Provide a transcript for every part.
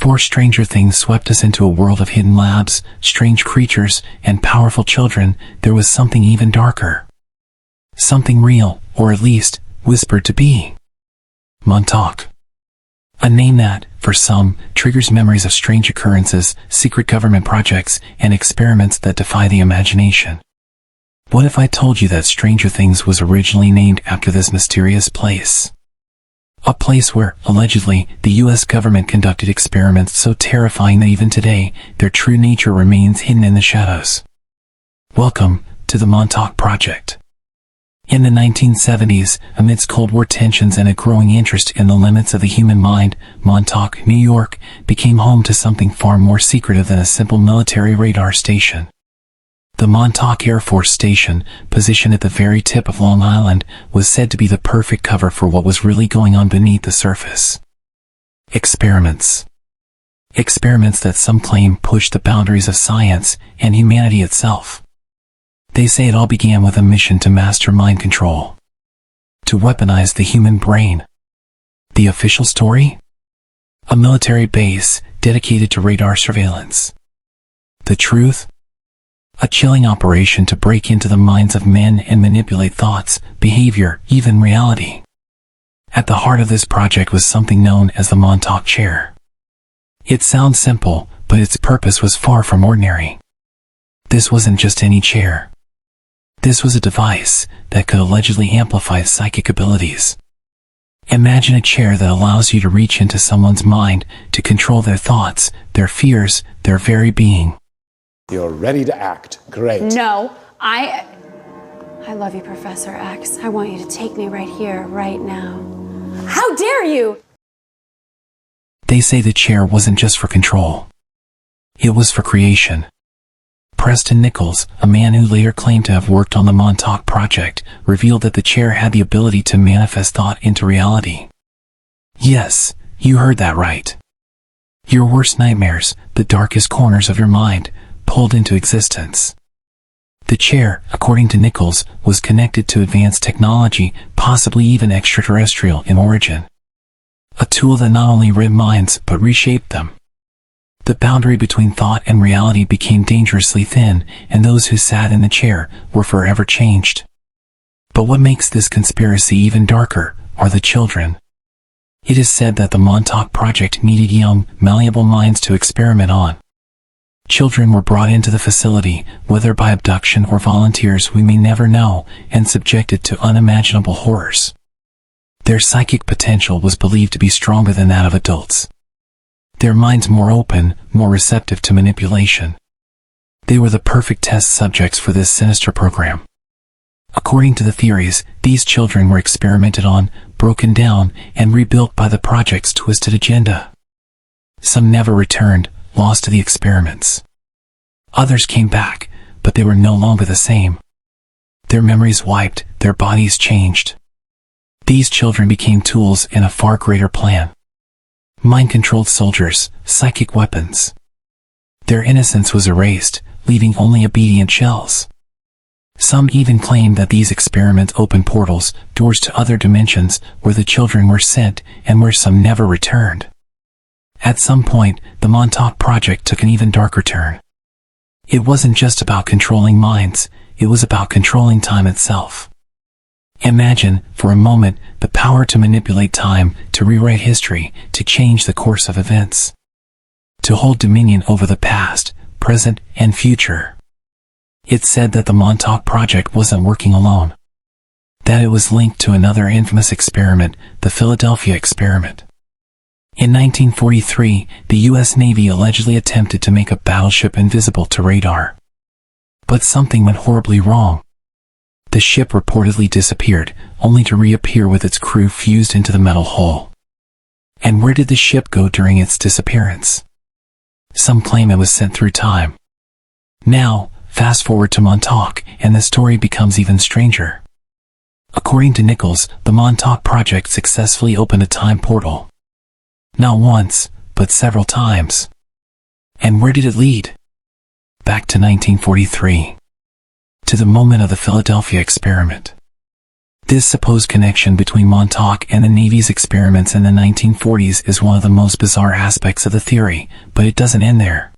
Before stranger things swept us into a world of hidden labs, strange creatures, and powerful children, there was something even darker. Something real, or at least, whispered to be. Montauk. A name that, for some, triggers memories of strange occurrences, secret government projects, and experiments that defy the imagination. What if I told you that Stranger Things was originally named after this mysterious place? A place where, allegedly, the U.S. government conducted experiments so terrifying that even today, their true nature remains hidden in the shadows. Welcome to the Montauk Project. In the 1970s, amidst Cold War tensions and a growing interest in the limits of the human mind, Montauk, New York, became home to something far more secretive than a simple military radar station. The Montauk Air Force Station, positioned at the very tip of Long Island, was said to be the perfect cover for what was really going on beneath the surface. Experiments. Experiments that some claim pushed the boundaries of science and humanity itself. They say it all began with a mission to master mind control. To weaponize the human brain. The official story? A military base dedicated to radar surveillance. The truth? A chilling operation to break into the minds of men and manipulate thoughts, behavior, even reality. At the heart of this project was something known as the Montauk Chair. It sounds simple, but its purpose was far from ordinary. This wasn't just any chair. This was a device that could allegedly amplify psychic abilities. Imagine a chair that allows you to reach into someone's mind, to control their thoughts, their fears, their very being. You're ready to act. Great. No, I love you, Professor X. I want you to take me right here, right now. How dare you! They say the chair wasn't just for control. It was for creation. Preston Nichols, a man who later claimed to have worked on the Montauk Project, revealed that the chair had the ability to manifest thought into reality. Yes, you heard that right. Your worst nightmares, the darkest corners of your mind, pulled into existence. The chair, according to Nichols, was connected to advanced technology, possibly even extraterrestrial in origin. A tool that not only read minds, but reshaped them. The boundary between thought and reality became dangerously thin, and those who sat in the chair were forever changed. But what makes this conspiracy even darker are the children. It is said that the Montauk Project needed young, malleable minds to experiment on. Children were brought into the facility, whether by abduction or volunteers we may never know, and subjected to unimaginable horrors. Their psychic potential was believed to be stronger than that of adults. Their minds more open, more receptive to manipulation. They were the perfect test subjects for this sinister program. According to the theories, these children were experimented on, broken down, and rebuilt by the project's twisted agenda. Some never returned, lost to the experiments. Others came back, but they were no longer the same. Their memories wiped, their bodies changed. These children became tools in a far greater plan. Mind-controlled soldiers, psychic weapons. Their innocence was erased, leaving only obedient shells. Some even claimed that these experiments opened portals, doors to other dimensions, where the children were sent, and where some never returned. At some point, the Montauk Project took an even darker turn. It wasn't just about controlling minds, it was about controlling time itself. Imagine, for a moment, the power to manipulate time, to rewrite history, to change the course of events. To hold dominion over the past, present, and future. It's said that the Montauk Project wasn't working alone. That it was linked to another infamous experiment, the Philadelphia experiment. In 1943, the U.S. Navy allegedly attempted to make a battleship invisible to radar. But something went horribly wrong. The ship reportedly disappeared, only to reappear with its crew fused into the metal hull. And where did the ship go during its disappearance? Some claim it was sent through time. Now, fast forward to Montauk, and the story becomes even stranger. According to Nichols, the Montauk Project successfully opened a time portal. Not once, but several times. And where did it lead? Back to 1943. To the moment of the Philadelphia experiment. This supposed connection between Montauk and the Navy's experiments in the 1940s is one of the most bizarre aspects of the theory, but it doesn't end there.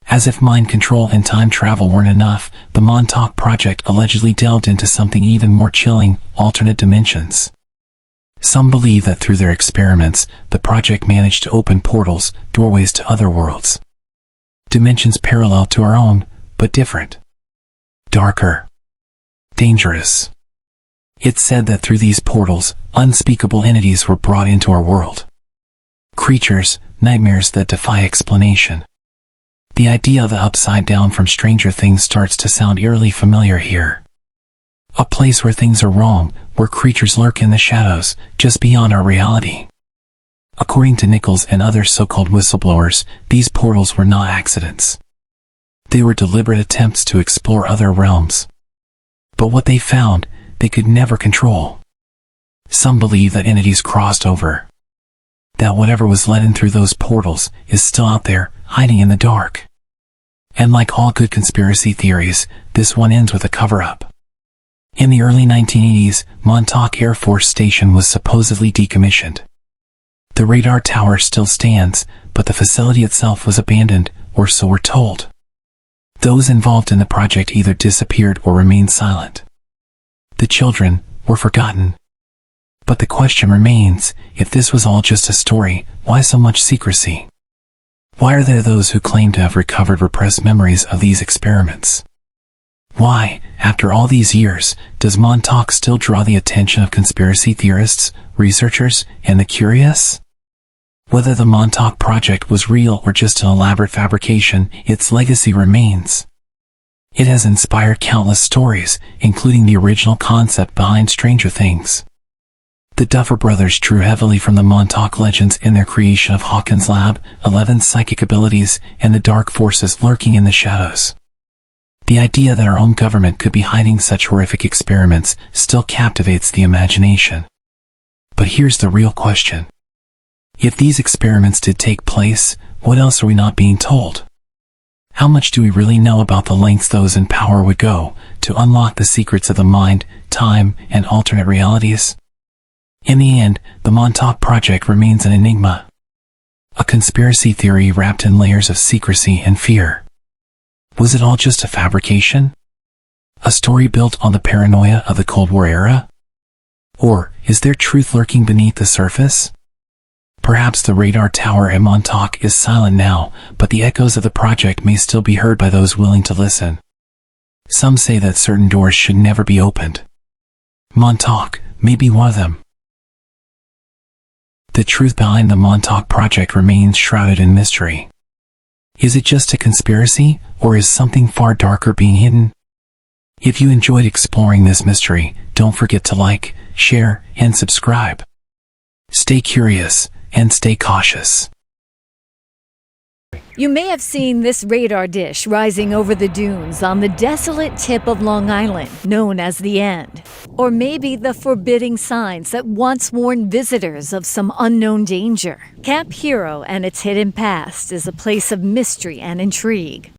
As if mind control and time travel weren't enough, the Montauk Project allegedly delved into something even more chilling: alternate dimensions. Some believe that through their experiments, the project managed to open portals, doorways to other worlds. Dimensions parallel to our own, but different. Darker. Dangerous. It's said that through these portals, unspeakable entities were brought into our world. Creatures, nightmares that defy explanation. The idea of the upside down from Stranger Things starts to sound eerily familiar here. A place where things are wrong, where creatures lurk in the shadows, just beyond our reality. According to Nichols and other so-called whistleblowers, these portals were not accidents. They were deliberate attempts to explore other realms. But what they found, they could never control. Some believe that entities crossed over. That whatever was let in through those portals is still out there, hiding in the dark. And like all good conspiracy theories, this one ends with a cover-up. In the early 1980s, Montauk Air Force Station was supposedly decommissioned. The radar tower still stands, but the facility itself was abandoned, or so we're told. Those involved in the project either disappeared or remained silent. The children were forgotten. But the question remains, if this was all just a story, why so much secrecy? Why are there those who claim to have recovered repressed memories of these experiments? Why, after all these years, does Montauk still draw the attention of conspiracy theorists, researchers, and the curious? Whether the Montauk Project was real or just an elaborate fabrication, its legacy remains. It has inspired countless stories, including the original concept behind Stranger Things. The Duffer Brothers drew heavily from the Montauk legends in their creation of Hawkins' Lab, 11's psychic abilities, and the dark forces lurking in the shadows. The idea that our own government could be hiding such horrific experiments still captivates the imagination. But here's the real question. If these experiments did take place, what else are we not being told? How much do we really know about the lengths those in power would go to unlock the secrets of the mind, time, and alternate realities? In the end, the Montauk Project remains an enigma. A conspiracy theory wrapped in layers of secrecy and fear. Was it all just a fabrication? A story built on the paranoia of the Cold War era? Or is there truth lurking beneath the surface? Perhaps the radar tower at Montauk is silent now, but the echoes of the project may still be heard by those willing to listen. Some say that certain doors should never be opened. Montauk may be one of them. The truth behind the Montauk Project remains shrouded in mystery. Is it just a conspiracy, or is something far darker being hidden? If you enjoyed exploring this mystery, don't forget to like, share, and subscribe. Stay curious, and stay cautious. You may have seen this radar dish rising over the dunes on the desolate tip of Long Island, known as the End. Or maybe the forbidding signs that once warned visitors of some unknown danger. Camp Hero and its hidden past is a place of mystery and intrigue.